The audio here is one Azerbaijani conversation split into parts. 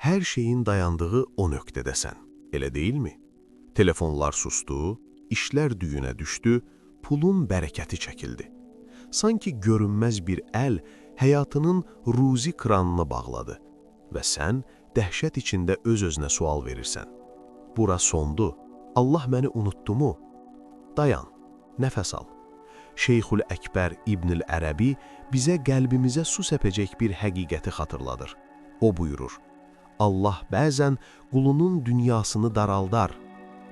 hər şeyin dayandığı o nöqtədəsən, elə deyilmi? Telefonlar sustu, işlər düyünə düşdü, pulun bərəkəti çəkildi. Sanki görünməz bir əl həyatının ruzi kranını bağladı və sən dəhşət içində öz-özünə sual verirsən. Bura sondu, Allah məni unutdu mu? Dayan, nəfəs al. Şeyxül Əkbər İbnül Ərəbi bizə qəlbimizə su səpəcək bir həqiqəti xatırladır. O buyurur, Allah bəzən qulunun dünyasını daraldar,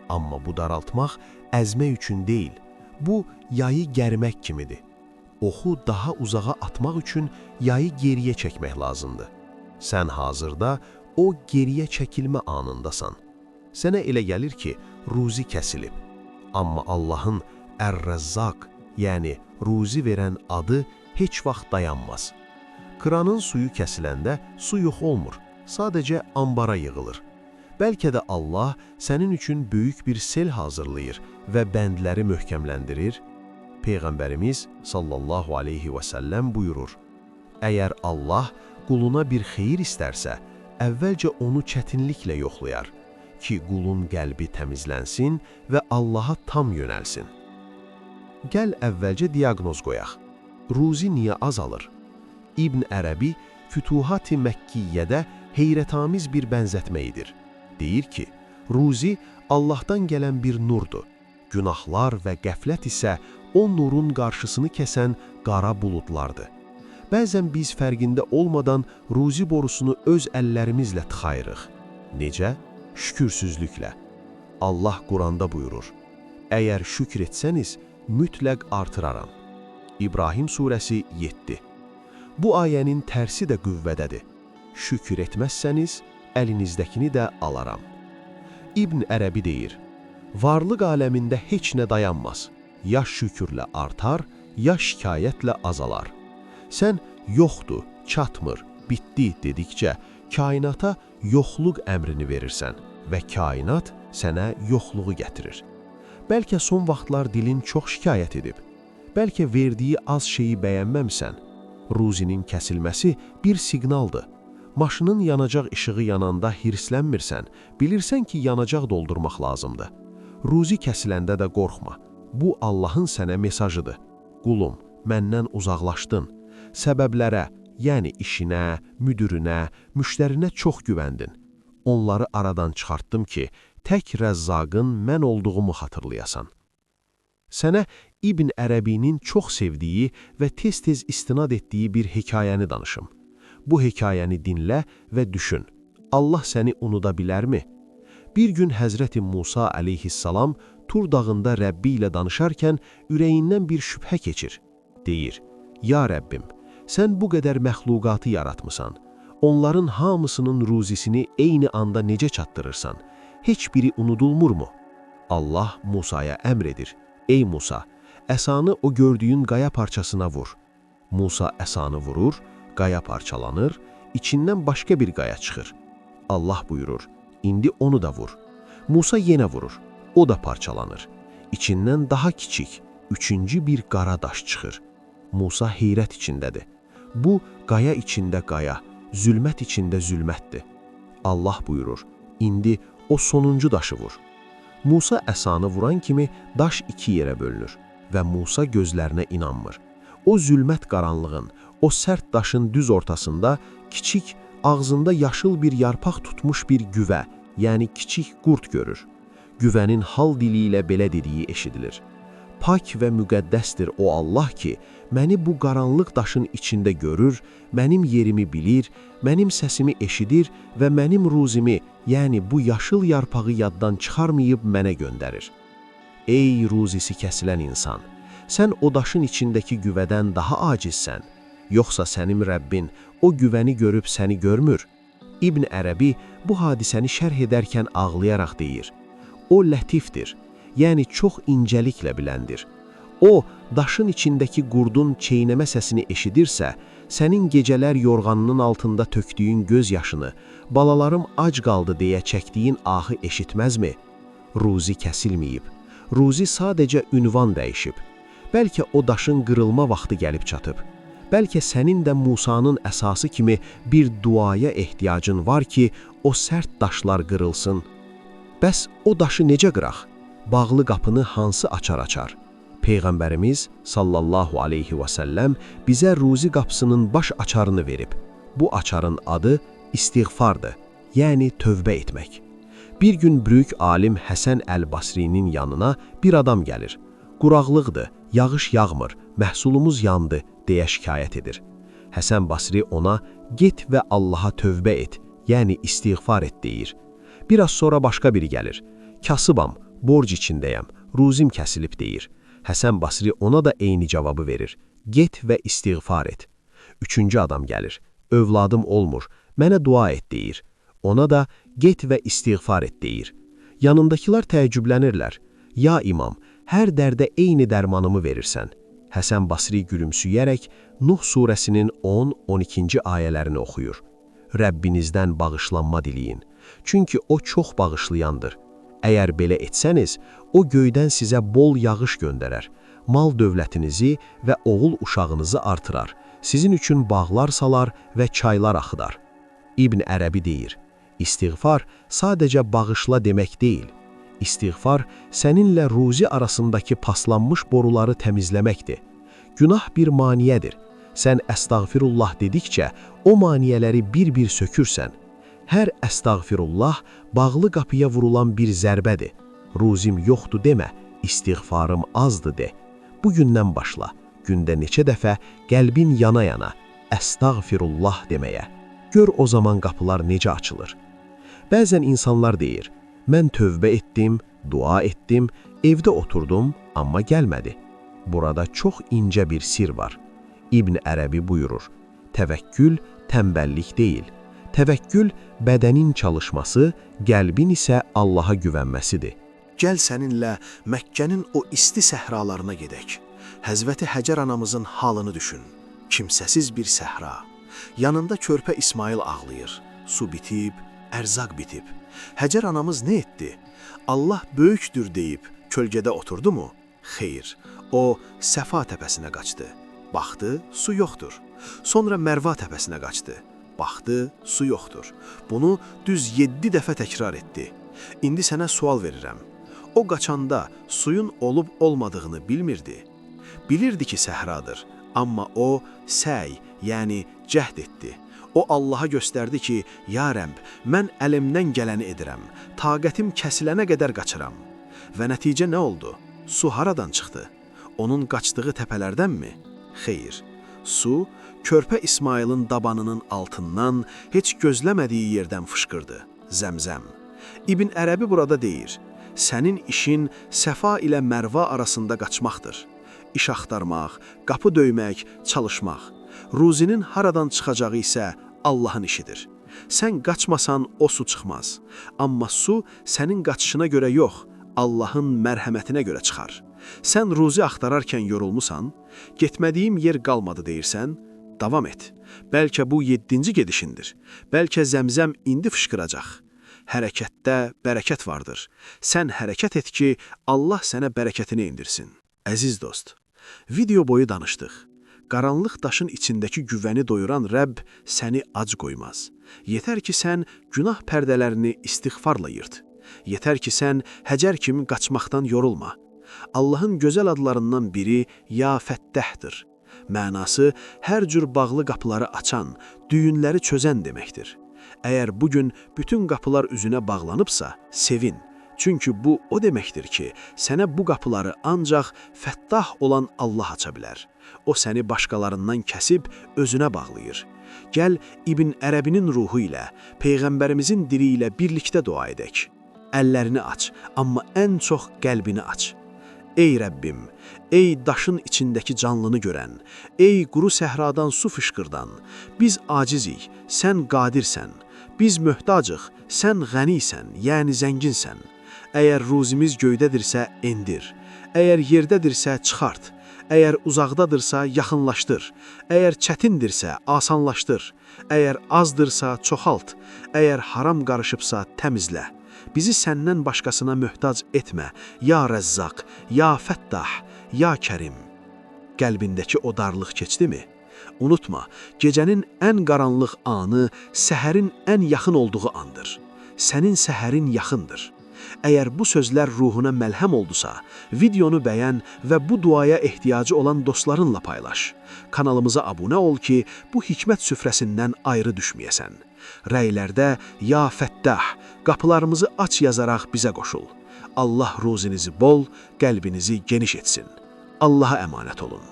amma bu daraltmaq əzmək üçün deyil, bu yayı gərmək kimidir. Oxu daha uzağa atmaq üçün yayı geriyə çəkmək lazımdır. Sən hazırda o geriyə çəkilmə anındasan. Sənə elə gəlir ki, ruzi kəsilib. Amma Allahın Ər-Rəzzaq, yəni ruzi verən adı heç vaxt dayanmaz. Kranın suyu kəsiləndə su yox olmur, sadəcə ambara yığılır. Bəlkə də Allah sənin üçün böyük bir sel hazırlayır və bəndləri möhkəmləndirir. Peyğəmbərimiz sallallahu aleyhi və səlləm buyurur, əgər Allah quluna bir xeyir istərsə, əvvəlcə onu çətinliklə yoxlayar ki, qulun qəlbi təmizlənsin və Allaha tam yönəlsin. Gəl əvvəlcə diaqnoz qoyaq. Ruzi niyə azalır? İbn Ərəbi Fütuhat-ı Məkkiyyədə heyrətamiz bir bənzətmə edir. Deyir ki, ruzi Allahdan gələn bir nurdur. Günahlar və qəflət isə o nurun qarşısını kəsən qara buludlardır. Bəzən biz fərqində olmadan ruzi borusunu öz əllərimizlə tıxayırıq. Necə? Şükürsüzlüklə. Allah Quranda buyurur, əgər şükür etsəniz, mütləq artıraram. İbrahim surəsi 7. Bu ayənin tərsi də qüvvədədir. Şükür etməzsəniz, əlinizdəkini də alaram. İbn Ərəbi deyir, varlıq aləmində heç nə dayanmaz. Ya şükürlə artar, ya şikayətlə azalar. Sən yoxdur, çatmır, bitdi dedikcə, kainata yoxluq əmrini verirsən və kainat sənə yoxluğu gətirir. Bəlkə son vaxtlar dilin çox şikayət edib, bəlkə verdiyi az şeyi bəyənməmsən. Ruzinin kəsilməsi bir siqnaldır. Maşının yanacaq işığı yananda hirslənmirsən, bilirsən ki, yanacaq doldurmaq lazımdır. Ruzi kəsiləndə də qorxma. Bu Allahın sənə mesajıdır. Qulum, məndən uzaqlaşdın. Səbəblərə, yəni işinə, müdürünə, müştərinə çox güvəndin. Onları aradan çıxartdım ki, tək Rəzzaqın mən olduğumu xatırlayasan. Sənə İbn Ərəbinin çox sevdiyi və tez-tez istinad etdiyi bir hekayəni danışım. Bu hekayəni dinlə və düşün. Allah səni unuda bilərmi? Bir gün Həzrəti Musa əleyhissalam Tur dağında Rəbbi ilə danışarkən ürəyindən bir şübhə keçir. Deyir, ya Rəbbim, sən bu qədər məxluqatı yaratmısan. Onların hamısının ruzisini eyni anda necə çatdırırsan? Heç biri unudulmurmu? Allah Musaya əmr edir. Ey Musa, əsanı o gördüyün qaya parçasına vur. Musa əsanı vurur, qaya parçalanır, içindən başqa bir qaya çıxır. Allah buyurur, indi onu da vur. Musa yenə vurur, o da parçalanır. İçindən daha kiçik, üçüncü bir qara daş çıxır. Musa heyrət içindədir. Bu, qaya içində qaya, zülmət içində zülmətdir. Allah buyurur, indi o sonuncu daşı vur. Musa əsanı vuran kimi daş iki yerə bölünür və Musa gözlərinə inanmır. O zülmət qaranlığın, o sərt daşın düz ortasında kiçik, ağzında yaşıl bir yarpaq tutmuş bir güvə, yəni kiçik qurd görür. Güvənin hal dili ilə belə dediyi eşidilir. Pak və müqəddəsdir o Allah ki, məni bu qaranlıq daşın içində görür, mənim yerimi bilir, mənim səsimi eşidir və mənim ruzimi, yəni bu yaşıl yarpağı yaddan çıxarmayıb mənə göndərir. Ey ruzisi kəsilən insan, sən o daşın içindəki güvədən daha acizsən, yoxsa sənin Rəbbin o güvəni görüb səni görmür? İbn Ərəbi bu hadisəni şərh edərkən ağlayaraq deyir, o lətifdir, yəni çox incəliklə biləndir. O, daşın içindəki qurdun çeynəmə səsini eşidirsə, sənin gecələr yorğanının altında tökdüyün göz yaşını, balalarım ac qaldı deyə çəkdiyin ahı eşitməzmi? Ruzi kəsilməyib. Ruzi sadəcə ünvan dəyişib. Bəlkə o daşın qırılma vaxtı gəlib çatıb. Bəlkə sənin də Musanın əsası kimi bir duaya ehtiyacın var ki, o sərt daşlar qırılsın. Bəs o daşı necə qıraq? Bağlı qapını hansı açar? Peyğəmbərimiz sallallahu aleyhi və səlləm bizə ruzi qapısının baş açarını verib. Bu açarın adı istiğfardır, yəni tövbə etmək. Bir gün böyük alim Həsən Əl-Basrinin yanına bir adam gəlir. Quraqlıqdır, yağış yağmır, məhsulumuz yandı, deyə şikayət edir. Həsən Basri ona, get və Allaha tövbə et, yəni istiğfar et, deyir. Biraz sonra başqa biri gəlir. Kasıbam, borc içindəyəm, ruzim kəsilib, deyir. Həsən Basri ona da eyni cavabı verir. Get və istiğfar et. Üçüncü adam gəlir. Övladım olmur, mənə dua et, deyir. Ona da get və istiğfar et, deyir. Yanındakılar təəccüblənirlər. Ya imam, hər dərdə eyni dərmanımı verirsən. Həsən Basri gülümsüyərək Nuh surəsinin 10-12-ci ayələrini oxuyur. Rəbbinizdən bağışlanma diləyin. Çünki o çox bağışlayandır. Əgər belə etsəniz, o göydən sizə bol yağış göndərər, mal dövlətinizi və oğul uşağınızı artırar, sizin üçün bağlar salar və çaylar axıdar. İbn Ərəbi deyir, istiğfar sadəcə bağışla demək deyil. İstiğfar səninlə ruzi arasındakı paslanmış boruları təmizləməkdir. Günah bir maniyədir. Sən əstağfirullah dedikcə o maniyələri bir-bir sökürsən. Hər əstağfirullah bağlı qapıya vurulan bir zərbədir. Ruzim yoxdur demə, istiğfarım azdır de. Bugündən başla, gündə neçə dəfə qəlbin yana-yana əstağfirullah deməyə. Gör o zaman qapılar necə açılır. Bəzən insanlar deyir, mən tövbə etdim, dua etdim, evdə oturdum, amma gəlmədi. Burada çox incə bir sir var. İbn Ərəbi buyurur, təvəkkül tənbəllik deyil. Təvəkkül bədənin çalışması, qəlbin isə Allaha güvənməsidir. Gəl səninlə Məkkənin o isti səhralarına gedək. Həzrəti Həcər anamızın halını düşün. Kimsəsiz bir səhra. Yanında körpə İsmail ağlayır. Su bitib, ərzaq bitib. Həcər anamız nə etdi? Allah böyükdür deyib kölgədə oturdu mu? Xeyr, o Səfa təpəsinə qaçdı. Baxdı, su yoxdur. Sonra Mərva təpəsinə qaçdı. Baxdı, su yoxdur. Bunu düz 7 dəfə təkrar etdi. İndi sənə sual verirəm. O qaçanda suyun olub-olmadığını bilmirdi. Bilirdi ki, səhradır, amma o səy, yəni cəhd etdi. O Allaha göstərdi ki, ya Rəbb, mən əlimdən gələni edirəm, taqətim kəsilənə qədər qaçıram. Və nəticə nə oldu? Su haradan çıxdı? Onun qaçdığı təpələrdənmi? Xeyr, su körpə İsmailin dabanının altından heç gözləmədiyi yerdən fışqırdı. Zəmzəm. İbn Ərəbi burada deyir, sənin işin Səfa ilə Mərva arasında qaçmaqdır. İş axtarmaq, qapı döymək, çalışmaq. Ruzinin haradan çıxacağı isə Allahın işidir. Sən qaçmasan o su çıxmaz. Amma su sənin qaçışına görə yox, Allahın mərhəmətinə görə çıxar. Sən ruzi axtararkən yorulmusan, getmədiyim yer qalmadı deyirsən, davam et. Bəlkə bu 7-ci gedişindir. Bəlkə Zəmzəm indi fışqıracaq. Hərəkətdə bərəkət vardır. Sən hərəkət et ki, Allah sənə bərəkətini indirsin. Əziz dost, video boyu danışdıq. Qaranlıq daşın içindəki güvəni doyuran Rəbb səni ac qoymaz. Yetər ki, sən günah pərdələrini istiğfarla yırt. Yetər ki, sən Həcər kimi qaçmaqdan yorulma. Allahın gözəl adlarından biri Ya Fəttəhdir. Mənası hər cür bağlı qapıları açan, düyünləri çözən deməkdir. Əgər bugün bütün qapılar üzünə bağlanıbsa, sevin. Çünki bu o deməkdir ki, sənə bu qapıları ancaq Fəttah olan Allah aça bilər. O səni başqalarından kəsib özünə bağlayır. Gəl İbn Ərəbinin ruhu ilə, Peyğəmbərimizin dili ilə birlikdə dua edək. Əllərini aç, amma ən çox qəlbini aç. Ey Rəbbim, ey daşın içindəki canlını görən, ey quru səhradan su fışqırdan, biz acizik, sən qadirsən, biz möhtacıq, sən qənisən, yəni zənginsən. Əgər ruzimiz göydədirsə, endir, əgər yerdədirsə, çıxart, əgər uzaqdadırsa, yaxınlaşdır, əgər çətindirsə, asanlaşdır, əgər azdırsa, çoxalt, əgər haram qarışıbsa, təmizlə. Bizi səndən başqasına möhtac etmə, ya Rəzzaq, ya Fəttah, ya Kərim. Qəlbindəki o darlıq keçdimi? Unutma, gecənin ən qaranlıq anı səhərin ən yaxın olduğu andır. Sənin səhərin yaxındır. Əgər bu sözlər ruhuna məlhəm oldusa, videonu bəyən və bu duaya ehtiyacı olan dostlarınla paylaş. Kanalımıza abunə ol ki, bu hikmət süfrəsindən ayrı düşməyəsən. Rəylərdə "Ya Fəttah, qapılarımızı aç" yazaraq bizə qoşul. Allah ruzinizi bol, qəlbinizi geniş etsin. Allaha əmanət olun.